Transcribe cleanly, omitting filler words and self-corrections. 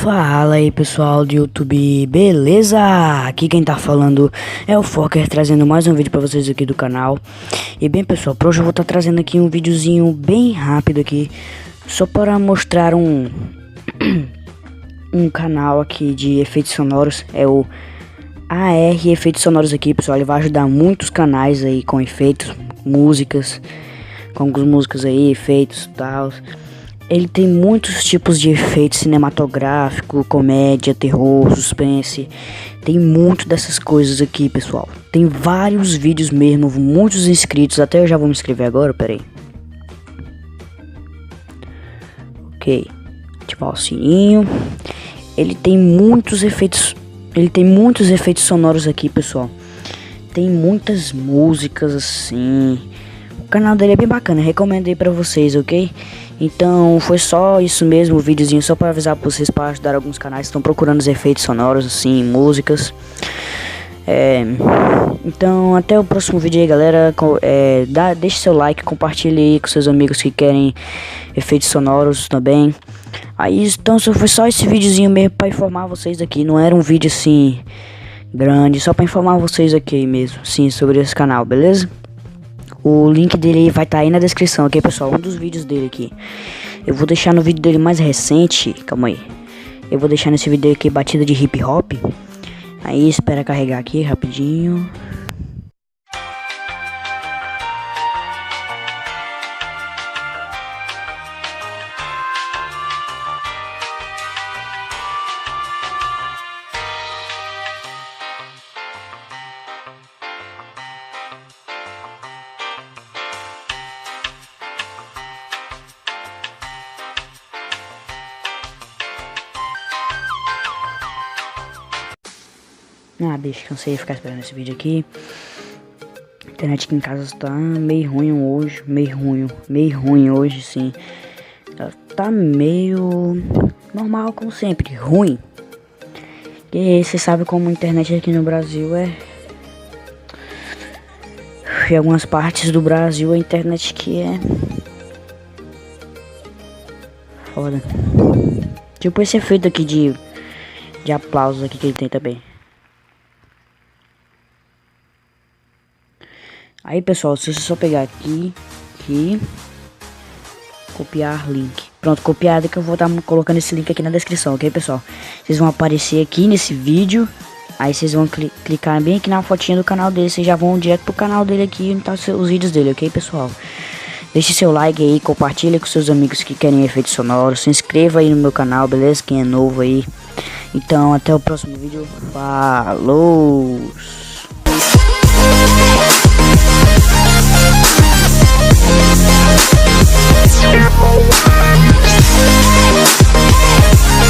Fala aí pessoal do YouTube, beleza? Aqui quem tá falando é o Fokker, trazendo mais um vídeo pra vocês aqui do canal. E bem pessoal, pra hoje eu vou estar trazendo aqui um videozinho bem rápido aqui, só para mostrar um canal aqui de efeitos sonoros. É o AR Efeitos Sonoros aqui pessoal, ele vai ajudar muitos canais aí com efeitos, músicas, com algumas músicas aí, efeitos e tal. Ele tem muitos tipos de efeitos cinematográfico, comédia, terror, suspense. Tem muito dessas coisas aqui, pessoal. Tem vários vídeos mesmo, muitos inscritos. Até eu já vou me inscrever agora, peraí. Ok. Ativar o sininho. Ele tem muitos efeitos. Ele tem muitos efeitos sonoros aqui, pessoal. Tem muitas músicas assim. O canal dele é bem bacana, recomendo aí pra vocês, ok? Então foi só isso mesmo, o videozinho só para avisar pra vocês, para ajudar alguns canais que estão procurando os efeitos sonoros, assim, músicas. Então até o próximo vídeo aí galera, deixe seu like, compartilhe aí com seus amigos que querem efeitos sonoros também. Aí então foi só esse videozinho mesmo para informar vocês aqui, não era um vídeo assim grande, só para informar vocês aqui mesmo, sim, sobre esse canal, beleza? O link dele vai estar aí na descrição, ok pessoal, um dos vídeos dele aqui. Eu vou deixar no vídeo dele mais recente, calma aí. Eu vou deixar nesse vídeo aqui batida de hip hop. Aí espera carregar aqui rapidinho. Deixa, cansei de ficar esperando esse vídeo aqui. A internet aqui em casa tá meio ruim hoje, meio ruim hoje, sim. Ela tá meio normal como sempre, ruim. E você sabe como a internet aqui no Brasil é. Em algumas partes do Brasil a internet aqui é foda. Tipo esse efeito aqui de aplausos aqui que ele tem também. Aí pessoal, se você só pegar aqui, copiar link. Pronto, copiado, que eu vou estar colocando esse link aqui na descrição, ok pessoal? Vocês vão aparecer aqui nesse vídeo. Aí vocês vão clicar bem aqui na fotinha do canal dele. Vocês já vão direto pro canal dele aqui, onde tá os vídeos dele, ok pessoal? Deixe seu like aí, compartilhe com seus amigos que querem efeitos sonoros. Se inscreva aí no meu canal, beleza? Quem é novo aí. Então até o próximo vídeo. Falou!